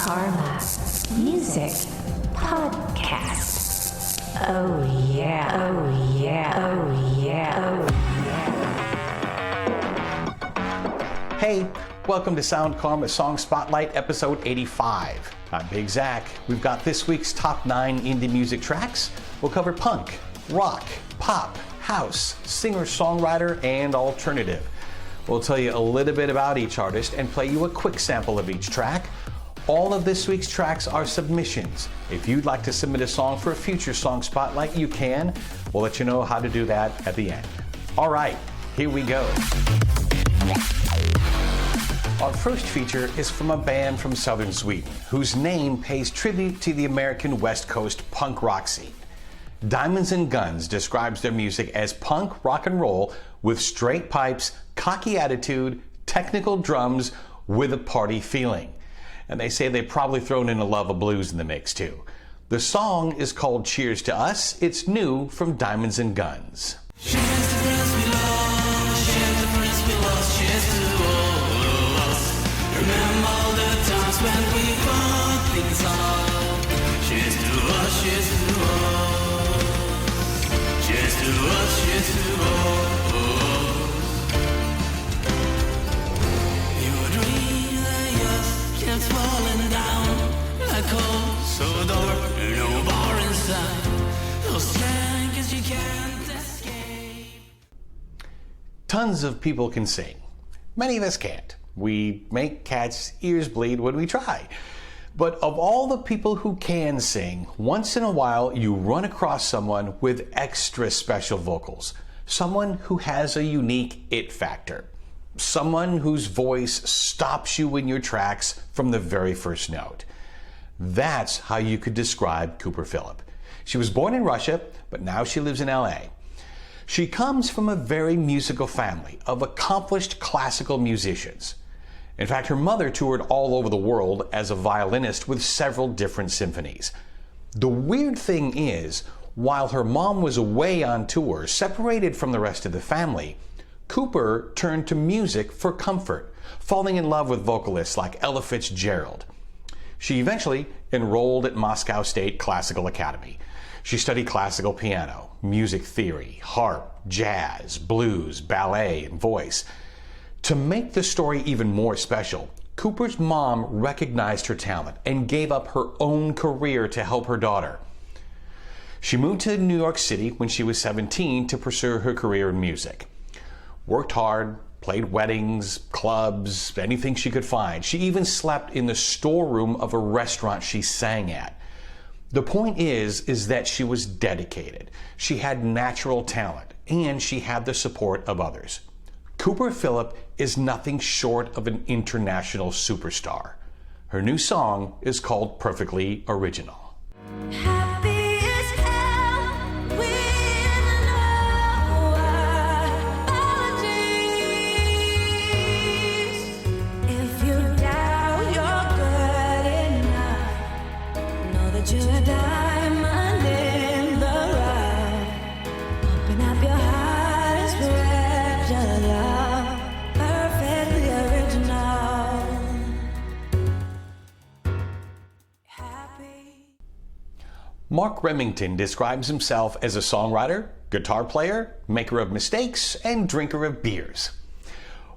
Karma Music Podcast. Oh yeah, oh yeah, oh yeah, oh yeah. Hey, welcome to Sound Karma Song Spotlight, episode 85. I'm Big Zach. We've got this week's top 9 indie music tracks. We'll cover punk, rock, pop, house, singer-songwriter, and alternative. We'll tell you a little bit about each artist and play you a quick sample of each track. All of this week's tracks are submissions. If you'd like to submit a song for a future Song Spotlight, you can. We'll let you know how to do that at the end. All right, here we go. Our first feature is from a band from southern Sweden, whose name pays tribute to the American West Coast punk rock scene. Diamonds and Guns describes their music as punk rock and roll with straight pipes, cocky attitude, technical drums with a party feeling. And they say they've probably thrown in a love of blues in the mix too. The song is called Cheers to Us. It's new from Diamonds and Guns. Cheers to friends we lost, cheers to friends we lost, cheers to all of us. Remember all the times when we fought things out. Cheers to us, cheers to us. Cheers to us, cheers to us. Your dream that just kept falling down like cold, so dark, no bar inside. Those strangers you can't escape. Tons of people can sing. Many of us can't. We make cats' ears bleed when we try. But of all the people who can sing, once in a while you run across someone with extra special vocals. Someone who has a unique it factor. Someone whose voice stops you in your tracks from the very first note. That's how you could describe Cooper Phillip. She was born in Russia, but now she lives in LA. She comes from a very musical family of accomplished classical musicians. In fact, her mother toured all over the world as a violinist with several different symphonies. The weird thing is, while her mom was away on tour, separated from the rest of the family, Cooper turned to music for comfort, falling in love with vocalists like Ella Fitzgerald. She eventually enrolled at Moscow State Classical Academy. She studied classical piano, music theory, harp, jazz, blues, ballet, and voice. To make the story even more special, Cooper's mom recognized her talent and gave up her own career to help her daughter. She moved to New York City when she was 17 to pursue her career in music. Worked hard, played weddings, clubs, anything she could find. She even slept in the storeroom of a restaurant she sang at. The point is that she was dedicated. She had natural talent, and she had the support of others. Cooper Phillip is nothing short of an international superstar. Her new song is called Perfectly Original. Happy as hell with no apologies. If you doubt you're good enough, know that you're a diamond in the rough. Open up your heart and spread your love. Perfectly original. Happy. Mark Remmington describes himself as a songwriter, guitar player, maker of mistakes, and drinker of beers.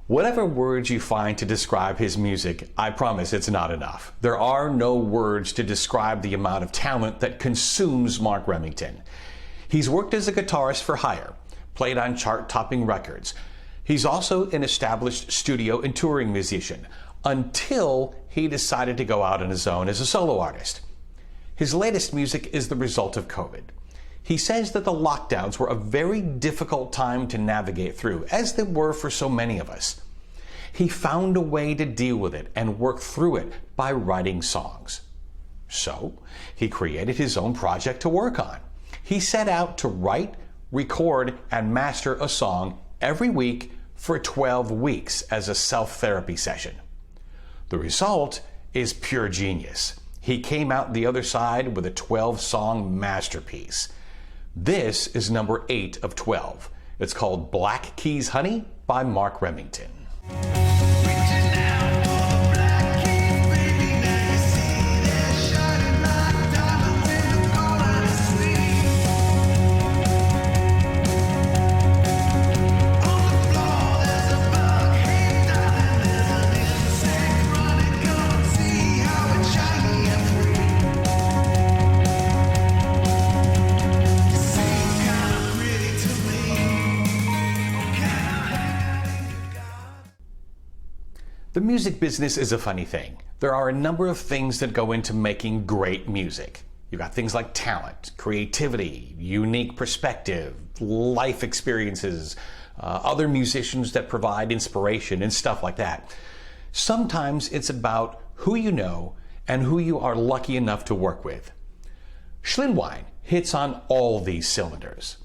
Whatever words you find to describe his music, I promise it's not enough. There are no words to describe the amount of talent that consumes Mark Remmington. He's worked as a guitarist for hire, played on chart-topping records. He's also an established studio and touring musician, until he decided to go out on his own as a solo artist. His latest music is the result of COVID. He says that the lockdowns were a very difficult time to navigate through, as they were for so many of us. He found a way to deal with it and work through it by writing songs. So, he created his own project to work on. He set out to write, record, and master a song every week for 12 weeks as a self-therapy session. The result is pure genius. He came out the other side with a 12-song masterpiece. This is number 8 of 12. It's called Black Keys Honey by Mark Remmington. Reaching out for black keys, baby, now you see. The music business is a funny thing. There are a number of things that go into making great music. You've got things like talent, creativity, unique perspective, life experiences, other musicians that provide inspiration and stuff like that. Sometimes it's about who you know and who you are lucky enough to work with. Schlindwein hits on all these cylinders.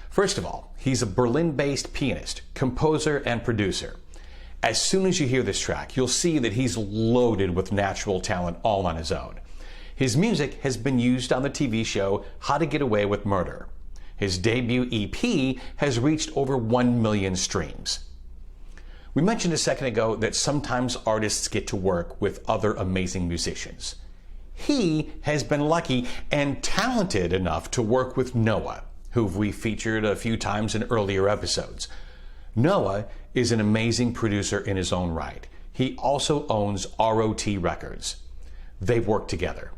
First of all, he's a Berlin-based pianist, composer, and producer. As soon as you hear this track, you'll see that he's loaded with natural talent all on his own. His music has been used on the TV show How to Get Away with Murder. His debut EP has reached over 1 million streams. We mentioned a second ago that sometimes artists get to work with other amazing musicians. He has been lucky and talented enough to work with Noah, who we featured a few times in earlier episodes. Noah is an amazing producer in his own right. He also owns ROT Records. They've worked together.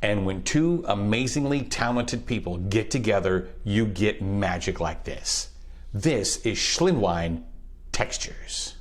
And when two amazingly talented people get together, you get magic like this. This is Schlindwein Textures.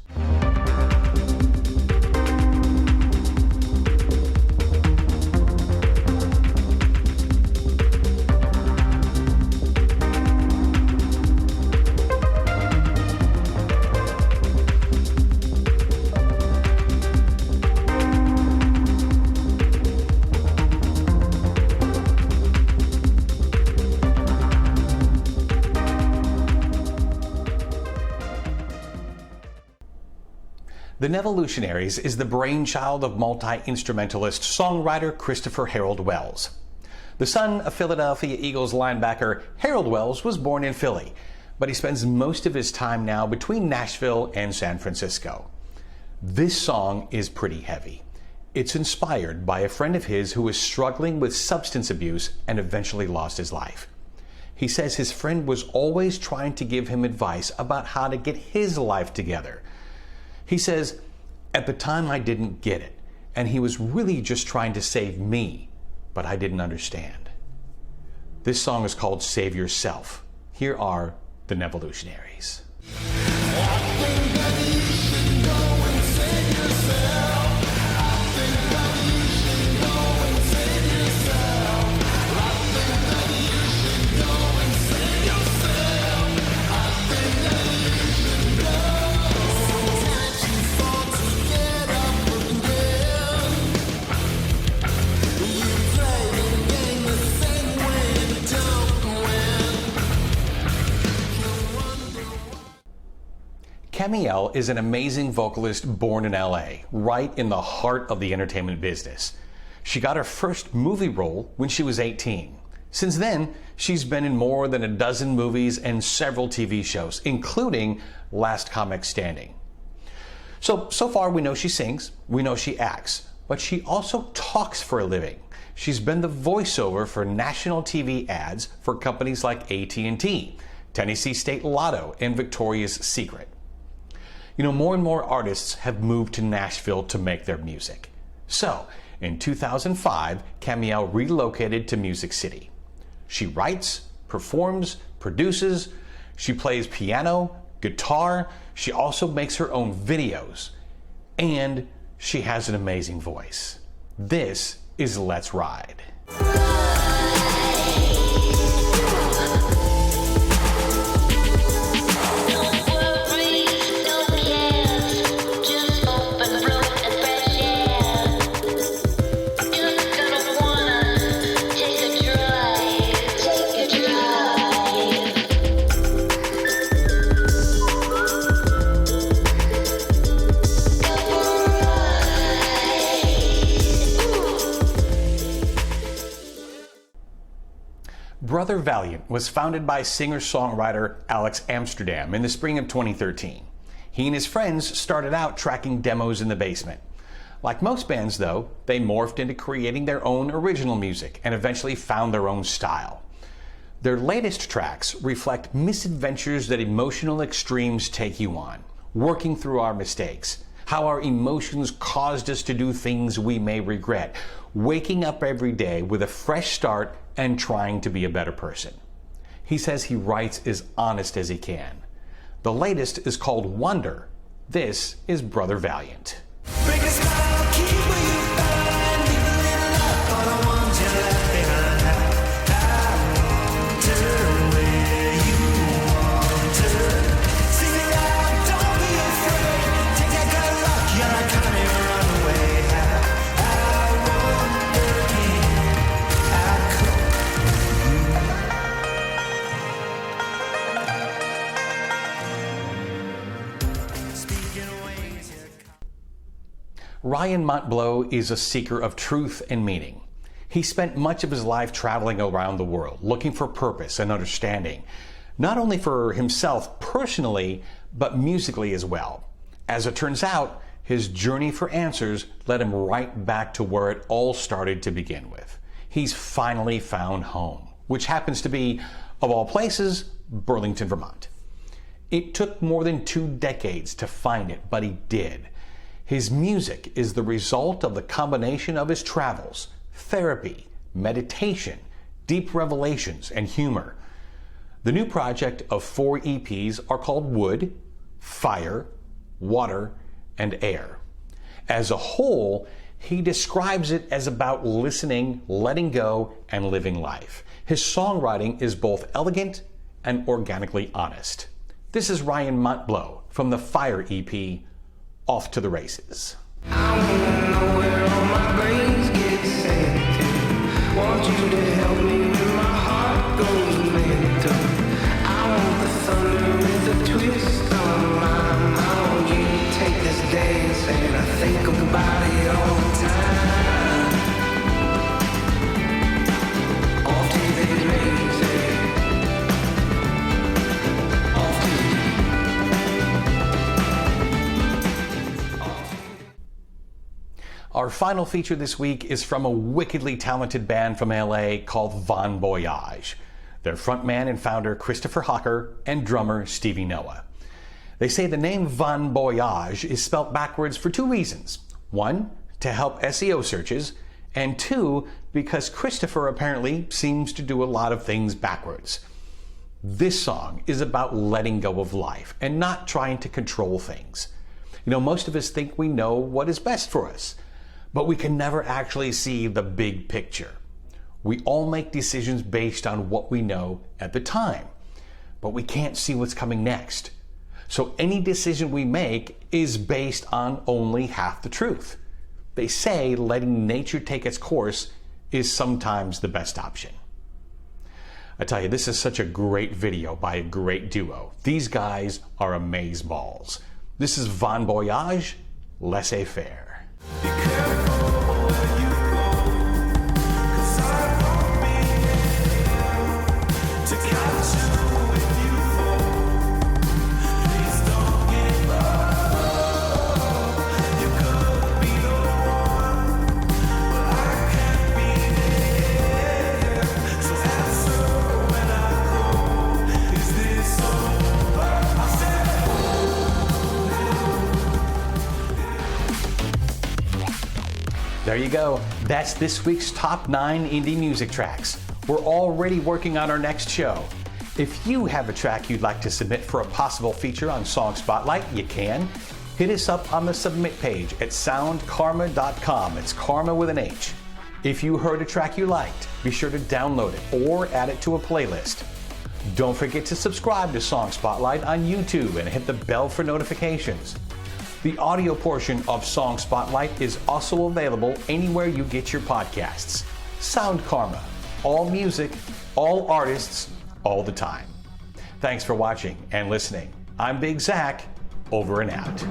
The Neverlutionaries is the brainchild of multi-instrumentalist songwriter Christopher Harold Wells. The son of Philadelphia Eagles linebacker Harold Wells was born in Philly, but he spends most of his time now between Nashville and San Francisco. This song is pretty heavy. It's inspired by a friend of his who was struggling with substance abuse and eventually lost his life. He says his friend was always trying to give him advice about how to get his life together. He says, "At the time I didn't get it, and he was really just trying to save me, but I didn't understand." This song is called Save Yourself. Here are the Neverlutionaries. Camielle is an amazing vocalist born in LA, right in the heart of the entertainment business. She got her first movie role when she was 18. Since then, she's been in more than a dozen movies and several TV shows, including Last Comic Standing. So far we know she sings, we know she acts, but she also talks for a living. She's been the voiceover for national TV ads for companies like AT&T, Tennessee State Lotto, and Victoria's Secret. You know, more and more artists have moved to Nashville to make their music. So, in 2005, Camielle relocated to Music City. She writes, performs, produces, she plays piano, guitar, she also makes her own videos, and she has an amazing voice. This is Let's Ride. Brother Valiant was founded by singer-songwriter Alex Amsterdam in the spring of 2013. He and his friends started out tracking demos in the basement. Like most bands, though, they morphed into creating their own original music and eventually found their own style. Their latest tracks reflect misadventures that emotional extremes take you on, working through our mistakes, how our emotions caused us to do things we may regret, waking up every day with a fresh start and trying to be a better person. He says he writes as honest as he can. The latest is called Wonder. This is Brother Valiant. keep what you find, leave a little love for the ones you left behind. I wonder where you wander. Sing it out, don't be afraid. Take that good luck, you're not coming runaway. I wonder can I come? Ryan Montbleau is a seeker of truth and meaning. He spent much of his life traveling around the world, looking for purpose and understanding, not only for himself personally, but musically as well. As it turns out, his journey for answers led him right back to where it all started to begin with. He's finally found home, which happens to be, of all places, Burlington, Vermont. It took more than 2 decades to find it, but he did. His music is the result of the combination of his travels, therapy, meditation, deep revelations, and humor. The new project of 4 EPs are called Wood, Fire, Water, and Air. As a whole, he describes it as about listening, letting go, and living life. His songwriting is both elegant and organically honest. This is Ryan Montbleau from the Fire EP, Off to the Races. I wanna know where all my brains get sent to. Want you to help me when my heart goes mental. I want the thunder with a twist of mine. I want you to take this dance and I think about it all the time. Off to the races. Off to Our final feature this week is from a wickedly talented band from LA called Von Boyáge. Their frontman and founder Christopher Hocker and drummer Stevie Noah. They say the name Von Boyáge is spelt backwards for 2 reasons. 1, to help SEO searches, and 2, because Christopher apparently seems to do a lot of things backwards. This song is about letting go of life and not trying to control things. You know, most of us think we know what is best for us, but we can never actually see the big picture. We all make decisions based on what we know at the time, but we can't see what's coming next. So any decision we make is based on only half the truth. They say letting nature take its course is sometimes the best option. I tell you, this is such a great video by a great duo. These guys are amazeballs. This is Von Boyáge, Laissez-faire. be careful where you go, 'cause I won't be here to catch you if you fall. Please don't give up. You could be the one, but I can't be there. So answer when I go. Is this over? I said, There you go. That's this week's top 9 indie music tracks. We're already working on our next show. If you have a track you'd like to submit for a possible feature on Song Spotlight, you can. Hit us up on the submit page at soundkarma.com. It's karma with an H. If you heard a track you liked, be sure to download it or add it to a playlist. Don't forget to subscribe to Song Spotlight on YouTube and hit the bell for notifications. The audio portion of Song Spotlight is also available anywhere you get your podcasts. Sound Karma. All music, all artists, all the time. Thanks for watching and listening. I'm Big Zach, over and out.